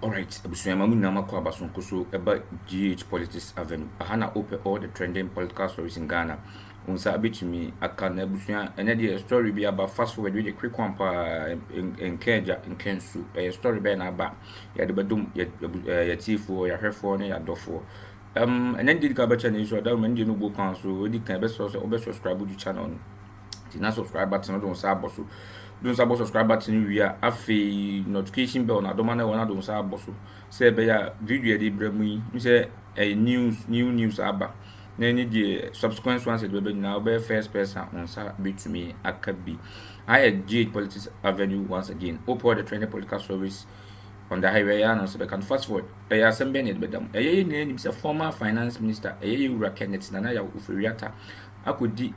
Alright, Abusuamamu Namako Abasonkoso about GH Politics Avenue. Ahana open all the trending political stories in Ghana. Unsa abitumi aka na abusua ene de story bi about fast forward with a quick one pa in Kenya in Kensu. A story be na aba. Ya de badum ya tifo ya hwefo ne ya dofo. And then did ka channel so that when you no go kan so di kan be so subscribe to channel. Ti na subscribe button no sa aboso. Don't suppose subscribe button we are afi notification bell na doma na wona don sa aboso say be ya video dey bremu yi say a new news aba na any the subsequent ones be na be first person on sa betumi akabi I Jade Politics Avenue once again open the trending political stories on the highway and so they can fast forward ya sembe ne bedam ni say former finance minister Ura Kenneth Nana ya Ofori Atta akodi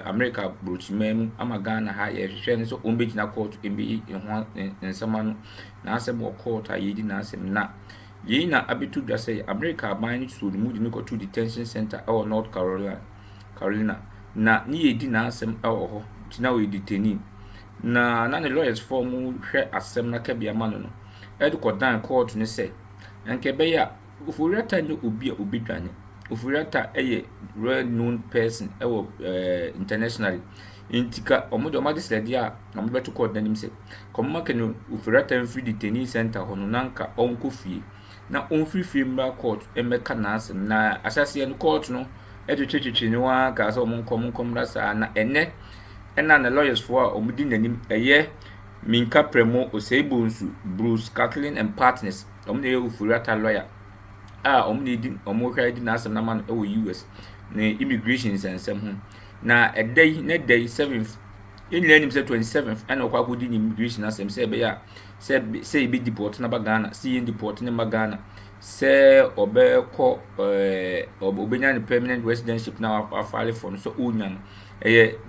America brochimem amagana ha ye hwehwe ne so ombegina court mbi ho nsema no na asem wo court ayedi na asem na yi na abetu dwa say America ban ni so mu di no to detention center or North Carolina na ni yedi na asem awo ho tina we detaining na ne lawyers form hwe asem na ka bia ma no edu ko dan court ne say enke be ya Ofori Atta ni obi a obedwane Ofori Atta well known person internationally intika omodo ma deslede a na mo beto court nanim se komma kenu Ofori Atta free detention center hono nanka onko fie na onfree fie mba court emeka na asem na asase no court no etwetwetwe ni wa ka so monkom rasa na ene na lawyers for omudi nanim minka premo osebonsu Bruce Catlin and Partners omde Ofori Atta lawyer omhwɛ di na asem na man US na immigration nsɛm ho na a day 7th in learning say 27th and okwa di immigration asem say be ya say be deport na ba Ghana see deport na ba Ghana say obekɔ obenya ne permanent residentship na afale for no so onya no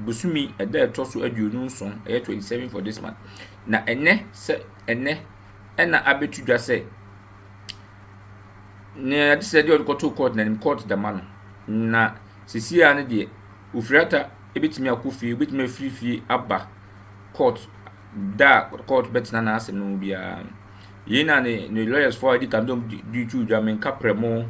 busumi a day to so aduonu nson 27 for this month na ene na abetu dwa say ne adisede o to court na court da man na sisia ne de Ofori Atta ebetimi akofie ebetimi free aba court betina na asem no bia ye na ne lawyers for the kingdom du German capremo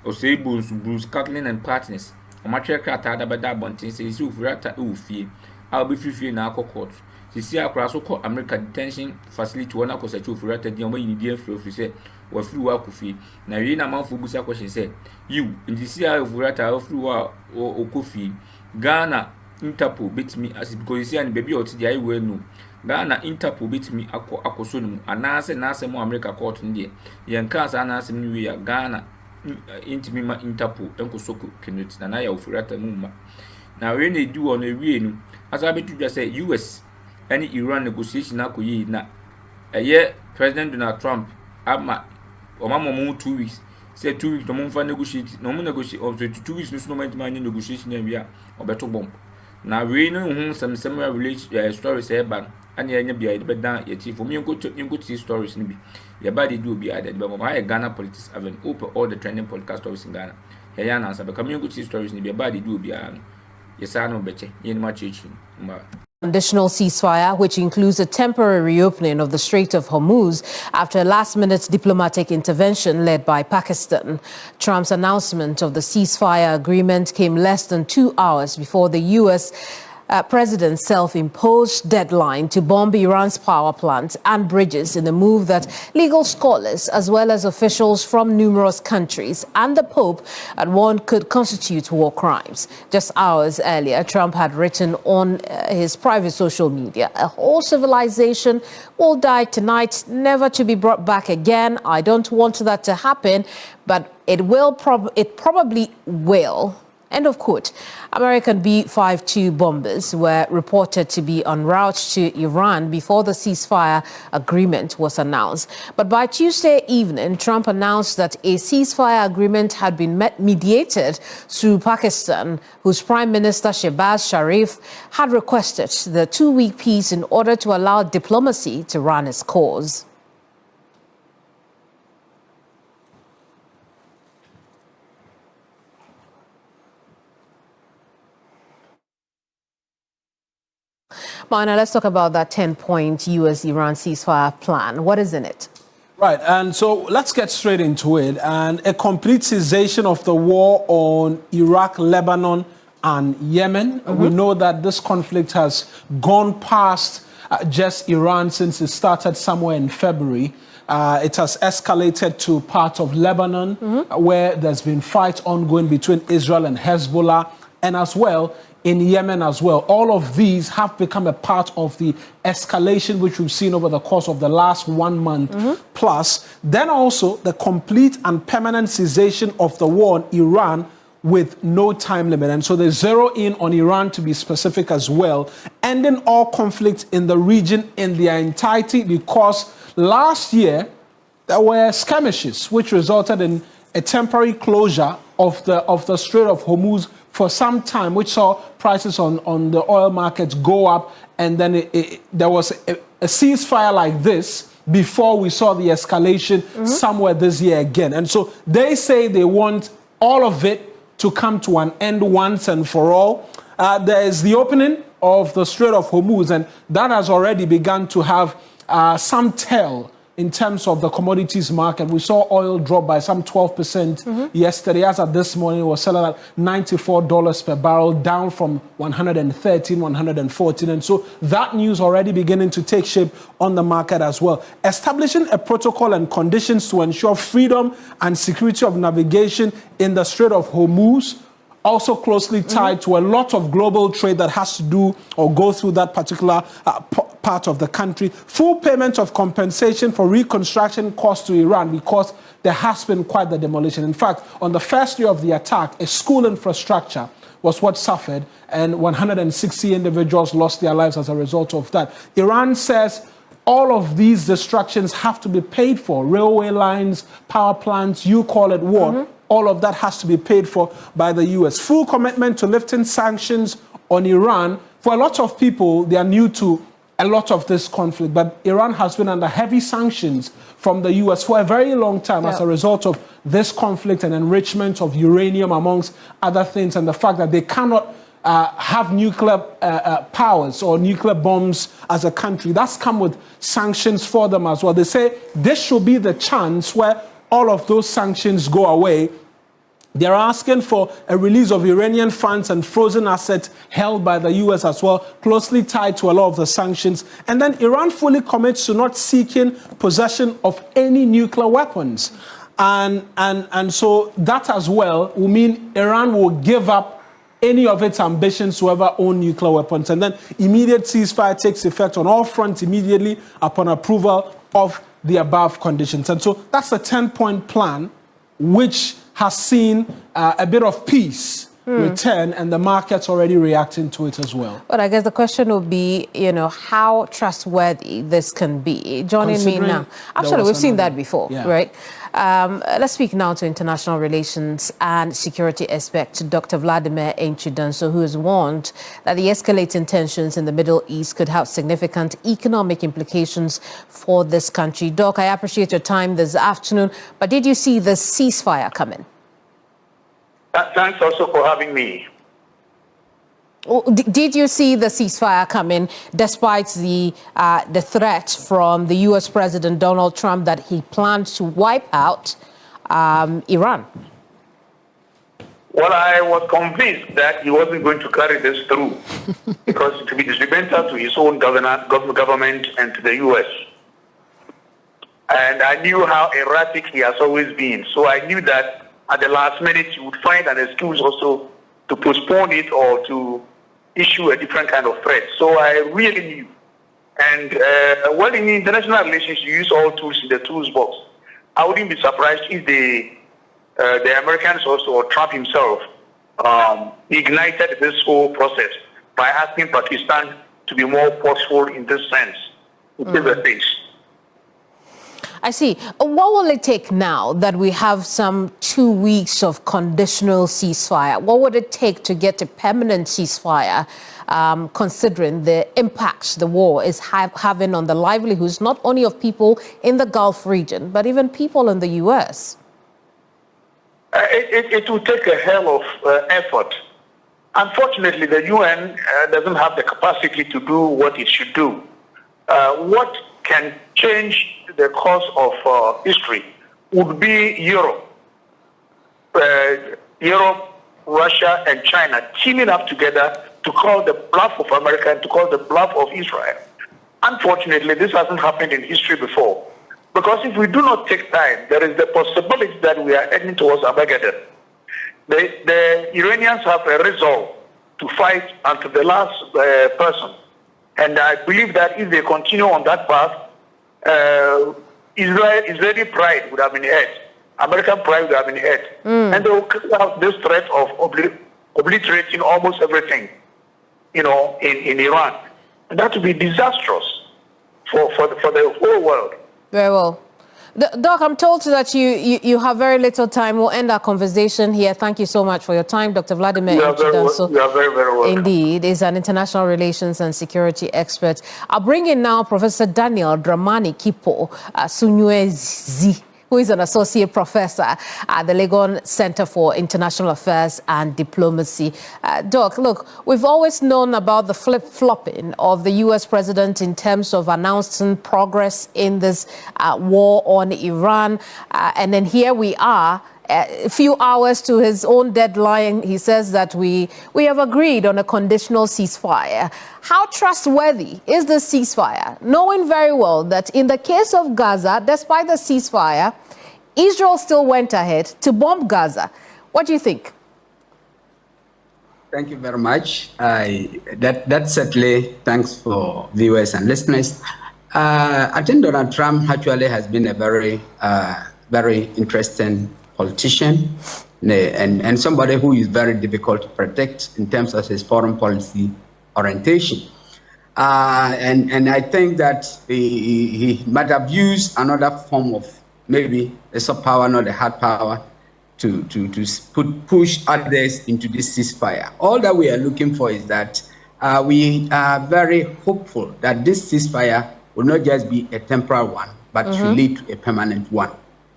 osebons Bruce Catlin and Partners o ma twa krata da beda bonten se Ofori Atta ofie a obi free na akọ court sisia akra so call America detention facility wona ko search Ofori Atta di o ma yini di free say wa free wa kofi na wi na manfo busa question say you ndisia Ofori Atta free wa okofi Ghana Interpol betimi as because you see and baby oti dey we no Ghana Interpol betimi akoso no anase na asem America court ndie yen ka asa na asem ni ya Ghana intimi ma Interpol enkoso kenet na ya Ofori Atta mu ma na we na di won ewie no asa betu dwa say US any Iran negotiation akoyi na President Donald Trump ama omamo 2 weeks say 2 weeks no mo negotiate no mo negotiate of 2 weeks no moment man negotiation ya wi a obeto bomb na we no hu some relation stories e ban ani anya bia de bedan ya chief o mi nko ti stories ni bi ya ba de do bia de be mo ha Ghana Politics Avenue open all the trending podcast stories in Ghana ya na answer be come nko ti stories ni bia ba de do bia no yesa no beche yen ma chechi ma Conditional ceasefire, which includes a temporary reopening of the Strait of Hormuz after a last-minute diplomatic intervention led by Pakistan. Trump's announcement of the ceasefire agreement came less than 2 hours before the U.S. President's self-imposed deadline to bomb Iran's power plants and bridges in a move that legal scholars, as well as officials from numerous countries and the Pope, had warned could constitute war crimes. Just hours earlier, Trump had written on his private social media, "A whole civilization will die tonight, never to be brought back again. I don't want that to happen, but it probably will." End of quote. American B-52 bombers were reported to be en route to Iran before the ceasefire agreement was announced. But by Tuesday evening, Trump announced that a ceasefire agreement had been mediated through Pakistan, whose Prime Minister Shehbaz Sharif had requested the 2-week peace in order to allow diplomacy to run its course. Now let's talk about that 10-point U.S.-Iran ceasefire plan. What is in it? Right, and so let's get straight into it. And a complete cessation of the war on Iraq, Lebanon, and Yemen. We know that this conflict has gone past just Iran since it started somewhere in February. It has escalated to part of Lebanon, where there's been fights ongoing between Israel and Hezbollah, and as well in Yemen as well. All of these have become a part of the escalation which we've seen over the course of the last 1 month plus. Then also the complete and permanent cessation of the war on Iran with no time limit. And so they zero in on Iran, to be specific as well, ending all conflict in the region in their entirety, because last year there were skirmishes which resulted in a temporary closure of the Strait of Hormuz for some time, which saw prices on the oil markets go up, and then there was a ceasefire like this before we saw the escalation somewhere this year again. And so they say they want all of it to come to an end once and for all. There is the opening of the Strait of Hormuz, and that has already begun to have some tell in terms of the commodities market. We saw oil drop by some 12% yesterday. As of this morning, it was selling at $94 per barrel, down from 113, 114. And so that news already beginning to take shape on the market as well. Establishing a protocol and conditions to ensure freedom and security of navigation in the Strait of Hormuz, also closely tied to a lot of global trade that has to do or go through that particular part of the country. Full payment of compensation for reconstruction costs to Iran, because there has been quite the demolition. In fact, on the first day of the attack, a school infrastructure was what suffered, and 160 individuals lost their lives as a result of that. Iran says all of these destructions have to be paid for. Railway lines, power plants, you call it what, all of that has to be paid for by the US. Full commitment to lifting sanctions on Iran. For a lot of people, they are new to a lot of this conflict, but Iran has been under heavy sanctions from the US for a very long time as a result of this conflict and enrichment of uranium, amongst other things, and the fact that they cannot have nuclear powers or nuclear bombs as a country. That's come with sanctions for them as well. They say this should be the chance where all of those sanctions go away. They're asking for a release of Iranian funds and frozen assets held by the US as well, closely tied to a lot of the sanctions. And then Iran fully commits to not seeking possession of any nuclear weapons. And so that as well will mean Iran will give up any of its ambitions to ever own nuclear weapons. And then immediate ceasefire takes effect on all fronts immediately upon approval of the above conditions. And so that's a 10-point plan which has seen a bit of peace return, and the market's already reacting to it as well. But I guess the question would be, how trustworthy this can be. Joining me now. Actually, we've seen that before, right? Let's speak now to international relations and security expert Dr. Vladimir Enchidanso, who has warned that the escalating tensions in the Middle East could have significant economic implications for this country. Doc, I appreciate your time this afternoon, but did you see the ceasefire coming? Thanks also for having me. Did you see the ceasefire coming, despite the threat from the U.S. President Donald Trump that he planned to wipe out Iran? Well, I was convinced that he wasn't going to carry this through because it would be detrimental to his own government and to the U.S. And I knew how erratic he has always been. So I knew that at the last minute he would find an excuse also to postpone it or to issue a different kind of threat. So I really knew. And well, in international relations, you use all tools in the tools box. I wouldn't be surprised if the Americans also, or Trump himself, ignited this whole process by asking Pakistan to be more forceful in this sense. Things. I see. What will it take now that we have some 2 weeks of conditional ceasefire? What would it take to get a permanent ceasefire, considering the impacts the war is having on the livelihoods, not only of people in the Gulf region, but even people in the U.S.? It will take a hell of effort. Unfortunately, the UN doesn't have the capacity to do what it should do. What can change the course of history would be Europe. Europe, Russia, and China teaming up together to call the bluff of America and to call the bluff of Israel. Unfortunately, this hasn't happened in history before. Because if we do not take time, there is the possibility that we are heading towards Armageddon. The Iranians have a resolve to fight until the last person. And I believe that if they continue on that path, Israeli pride would have been hurt. American pride would have been hurt. And they will carry out this threat of obliterating almost everything, in Iran. And that would be disastrous for the whole world. Very well. Doc, I'm told that you have very little time. We'll end our conversation here. Thank you so much for your time, Dr. Vladimir. You are very, very welcome. Indeed, is an international relations and security expert. I'll bring in now Professor Daniel Dramani Kipo Sunyuezi, who is an associate professor at the Legon Center for International Affairs and Diplomacy. Doc, look, we've always known about the flip-flopping of the U.S. president in terms of announcing progress in this war on Iran. And then here we are, a few hours to his own deadline. He says that we have agreed on a conditional ceasefire. How trustworthy is this ceasefire, knowing very well that in the case of Gaza, despite the ceasefire, Israel still went ahead to bomb Gaza? What do you think? Thank you very much. That certainly, thanks for viewers and listeners. I think Donald Trump actually has been a very interesting politician and somebody who is very difficult to predict in terms of his foreign policy orientation. And I think that he might have used another form of maybe a soft power, not a hard power, to push others into this ceasefire. All that we are looking for is that we are very hopeful that this ceasefire will not just be a temporary one, but should lead to a permanent one.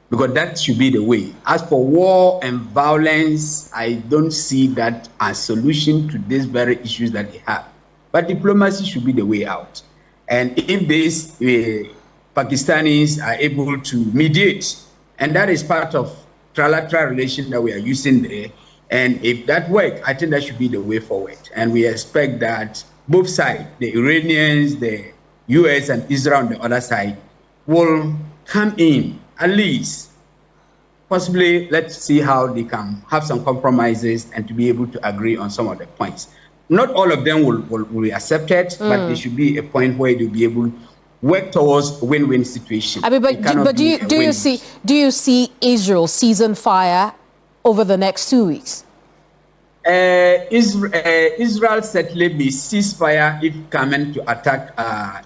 Because that should be the way. As for war and violence, I don't see that as solution to these very issues that they have. But diplomacy should be the way out. And if these Pakistanis are able to mediate, and that is part of trilateral relation that we are using there, and if that works, I think that should be the way forward. And we expect that both sides, the Iranians, the US and Israel on the other side, will come in at least. Possibly, let's see how they can have some compromises and to be able to agree on some of the points. Not all of them will be accepted, but there should be a point where they'll be able to work towards a win-win situation. I mean, but do you see Israel ceasing fire over the next 2 weeks? Israel certainly may cease fire if coming to attack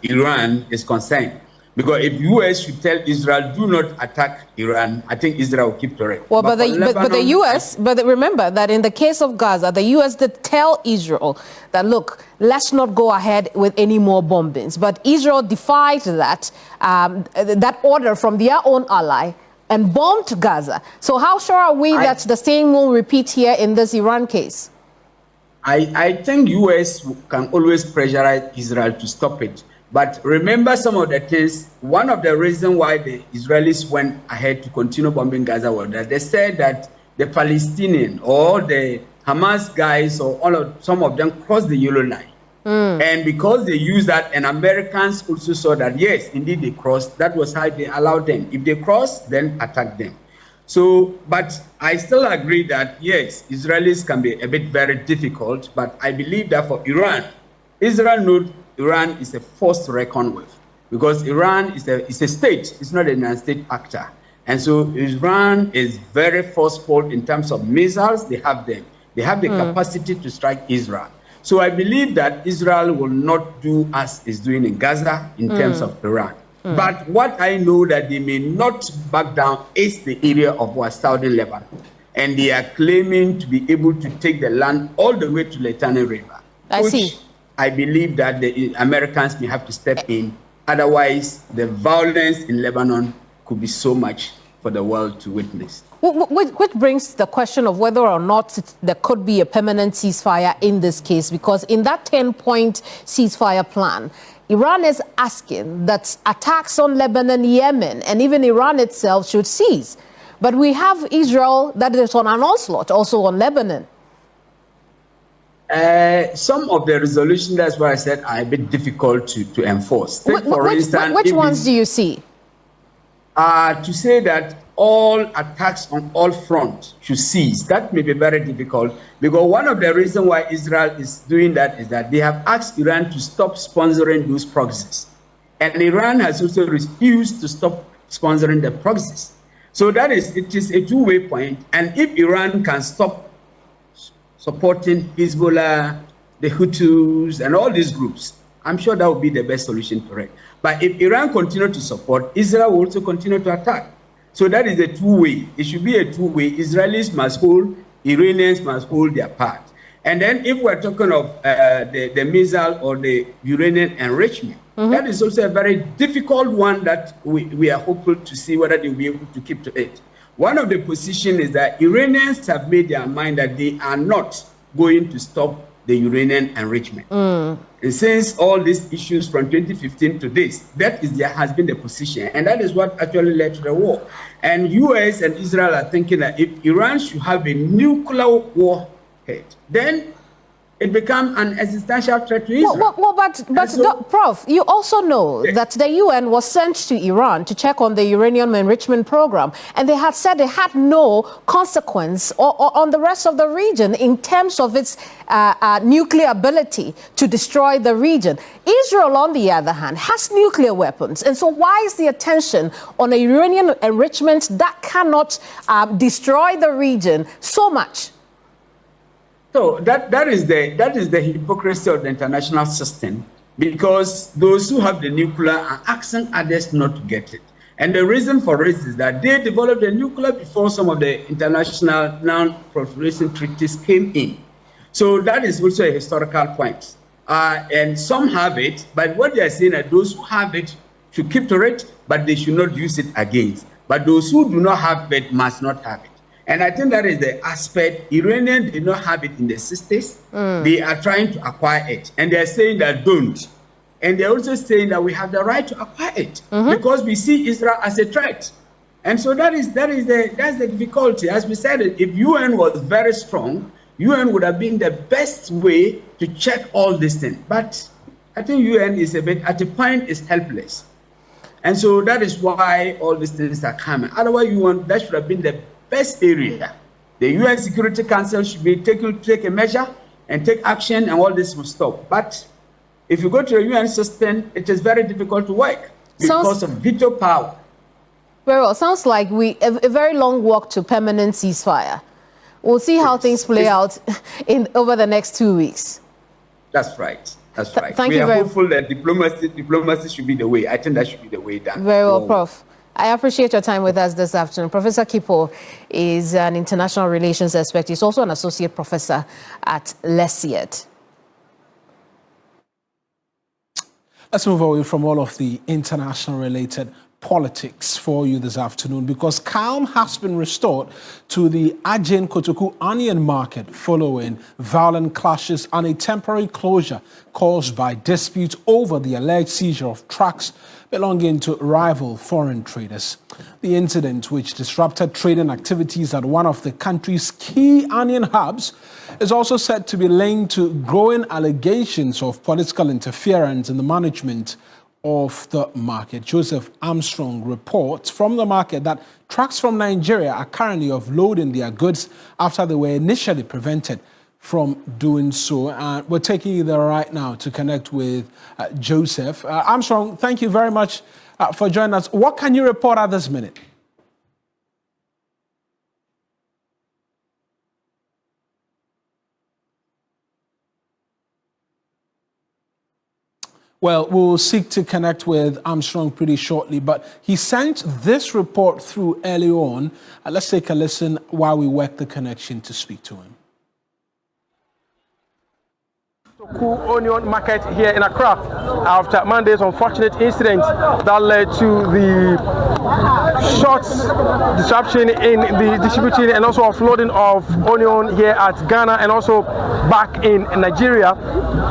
Iran is concerned. Because if U.S. should tell Israel, do not attack Iran, I think Israel will keep correct. Well, but the U.S., remember that in the case of Gaza, the U.S. did tell Israel that, look, let's not go ahead with any more bombings. But Israel defied that order from their own ally and bombed Gaza. So how sure are we that the same will repeat here in this Iran case? I think U.S. can always pressurize Israel to stop it. But remember some of the things. One of the reasons why the Israelis went ahead to continue bombing Gaza was that they said that the Palestinian or the Hamas guys or some of them crossed the yellow line. And because they used that, and Americans also saw that, yes, indeed they crossed, that was how they allowed them. If they crossed, then attack them. So, but I still agree that, yes, Israelis can be a bit very difficult, but I believe that for Iran, Israel knows Iran is a force to reckon with, because Iran is a state, it's not a non-state actor. And so Iran is very forceful in terms of missiles. They have them. They have the capacity to strike Israel. So I believe that Israel will not do as is doing in Gaza in terms of Iran. But what I know that they may not back down is the area of southern Lebanon. And they are claiming to be able to take the land all the way to the Litani River. I see. I believe that the Americans may have to step in. Otherwise, the violence in Lebanon could be so much for the world to witness. Which brings the question of whether or not there could be a permanent ceasefire in this case, because in that 10-point ceasefire plan, Iran is asking that attacks on Lebanon, Yemen, and even Iran itself should cease. But we have Israel that is on an onslaught, also on Lebanon. Some of the resolutions, that's why I said, are a bit difficult to enforce. Take, for instance, which ones do you see? To say that all attacks on all fronts should cease, that may be very difficult, because one of the reasons why Israel is doing that is that they have asked Iran to stop sponsoring those proxies. And Iran has also refused to stop sponsoring the proxies. So it is a two-way point. And if Iran can stop supporting Hezbollah, the Hutus, and all these groups, I'm sure that would be the best solution to it. But if Iran continues to support, Israel will also continue to attack. So that is a two-way. It should be a two-way. Israelis must hold, Iranians must hold their part. And then if we're talking of the missile or the uranium enrichment, that is also a very difficult one that we are hopeful to see whether they will be able to keep to it. One of the positions is that Iranians have made their mind that they are not going to stop the uranium enrichment. And since all these issues from 2015 to this, that has been the position. And that is what actually led to the war. And US and Israel are thinking that if Iran should have a nuclear warhead, then it becomes an existential threat to Israel. But Prof, you also know that the UN was sent to Iran to check on the uranium enrichment program, and they had said it had no consequence on the rest of the region in terms of its nuclear ability to destroy the region. Israel, on the other hand, has nuclear weapons, and so why is the attention on a uranium enrichment that cannot destroy the region so much? So that is the hypocrisy of the international system, because those who have the nuclear are asking others not to get it. And the reason for it is that they developed the nuclear before some of the international non-proliferation treaties came in. So that is also a historical point. And some have it, but what they are saying is that those who have it should keep to it, but they should not use it against. But those who do not have it must not have it. And I think that is the aspect. Iranians did not have it in the 60s. They are trying to acquire it. And they're saying that don't. And they're also saying that we have the right to acquire it because we see Israel as a threat. And so that's the difficulty. As we said, if UN was very strong, UN would have been the best way to check all these things. But I think UN is a bit, at a point, is helpless. And so that is why all these things are coming. Otherwise, that should have been the best area. The UN Security Council should be take a measure and take action, and all this will stop. But if you go to the UN system, it is very difficult to work because of veto power. Very well. Sounds like a very long walk to permanent ceasefire. We'll see how things play out over the next 2 weeks. That's right. That's right. Thank we you are hopeful that diplomacy should be the way. I think that should be the way down. Very well, Prof. I appreciate your time with us this afternoon. Professor Kipo is an international relations expert. He's also an associate professor at LSEAD. Let's move away from all of the international related politics for you this afternoon, because calm has been restored to the Ajin Kotoku onion market following violent clashes and a temporary closure caused by disputes over the alleged seizure of trucks belonging to rival foreign traders. The incident, which disrupted trading activities at one of the country's key onion hubs, is also said to be linked to growing allegations of political interference in the management of the market. Joseph Armstrong reports from the market that trucks from Nigeria are currently offloading their goods after they were initially prevented from doing so. And we're taking you there right now to connect with Joseph. Armstrong, thank you very much for joining us. What can you report at this minute? Well, we'll seek to connect with Armstrong pretty shortly, but he sent this report through early on. Let's take a listen while we work the connection to speak to him. Onion market here in Accra after Monday's unfortunate incident that led to the short disruption in the distributing and also offloading of onion here at Ghana and also back in Nigeria.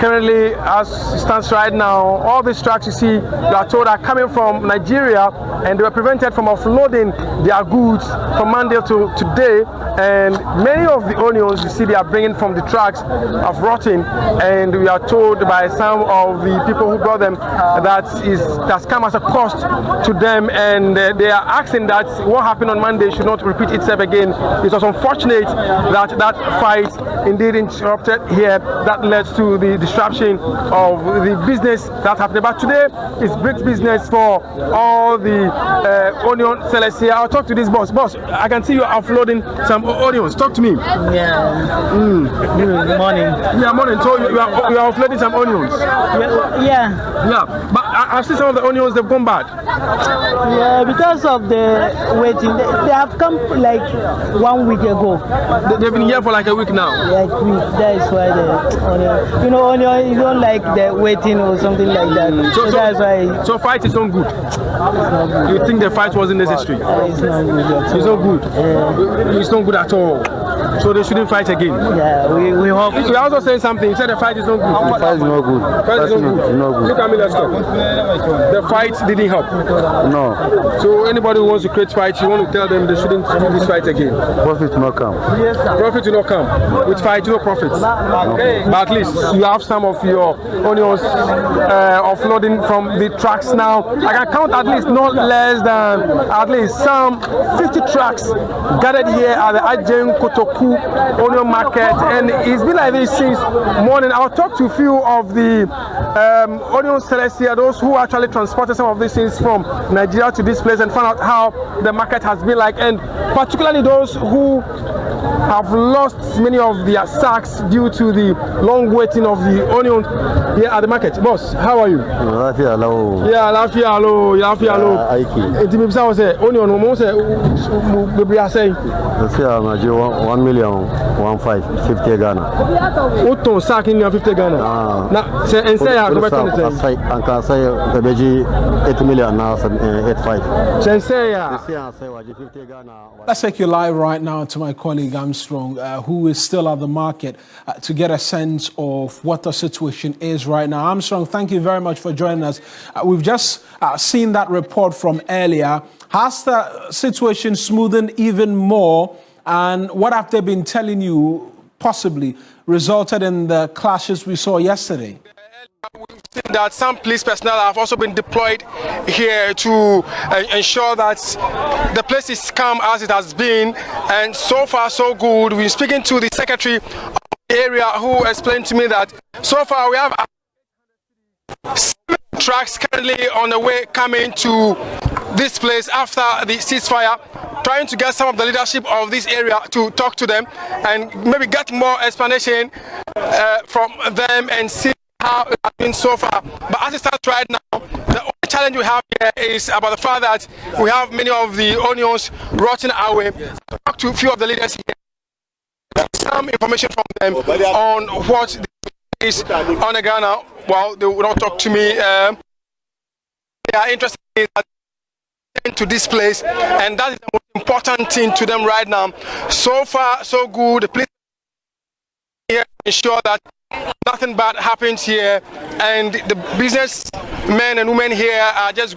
Currently, as it stands right now, all these trucks you see, you are told, are coming from Nigeria, and they were prevented from offloading their goods from Monday to today. And many of the onions you see they are bringing from the trucks have rotten, and we are told by some of the people who brought them that's come as a cost to them, and they are asking that what happened on Monday should not repeat itself again. It was unfortunate that that fight indeed interrupted here, that led to the disruption of the business that happened. But today is great business for all the onion sellers here. I'll talk to this boss. Boss, I can see you are offloading some onions. Talk to me. Yeah. Good morning. Yeah, morning. So you are offloading some onions. Yeah. But I've seen some of the onions, they've gone bad. Yeah, because of the waiting. They have come like 1 week ago. They've been here for like a week now. Like week. That is why the onion. You know, onion, you don't like the waiting or something like that. So that's why. So fight is not good. It's not good. You think the fight wasn't necessary? It's not good. It's not good. It's not good at all. So they shouldn't fight again. Yeah, we hope. You also saying something. You said the fight is not good. The fight is not good. The fight is not good. No good. Look at me, let's go. The fight didn't help. No. So anybody who wants to create fight, you want to tell them they shouldn't do this fight again. Profit will not come. Profit will not come. With fight, no profit. Okay. But at least you have some of your onions offloading from the trucks now. I can count at least not less than at least some 50 trucks gathered here at the Ajen Kotoku onion market, and it's been like this since morning. I'll talk to a few of the onion sellers here, those who actually transported some of these things from Nigeria to this place, and find out how the market has been like, and particularly those who have lost many of their sacks due to the long waiting of the onion here at the market. Boss, how are you? Lafia hello. Yeah, Lafia hello. Lafia hello. It means I say onion. We say we are saying. Lafia Nigeria 1 million 50 Ghana. What ton sack in 50 Ghana? Na say and say I go back to say. And can say the beji 8 million now 85. Say ya. Let's take you live right now to my colleague Armstrong, who is still at the market, to get a sense of what the situation is right now. Armstrong, thank you very much for joining us. We've just seen that report from earlier. Has the situation smoothened even more? And what have they been telling you possibly resulted in the clashes we saw yesterday? We've seen that some police personnel have also been deployed here to ensure that the place is calm as it has been, and so far so good. We're speaking to the secretary of the area, who explained to me that so far we have 7 trucks currently on the way coming to this place after the ceasefire, trying to get some of the leadership of this area to talk to them and maybe get more explanation from them and see how it has been so far. But as it stands right now, the only challenge we have here is about the fact that we have many of the onions rotting away. Talk to a few of the leaders here, some information from them on what is on the ground now. Well, they will not talk to me. They are interested in that to this place, and that is the most important thing to them right now. So far so good. Please here ensure that nothing bad happens here, and the businessmen and women here are just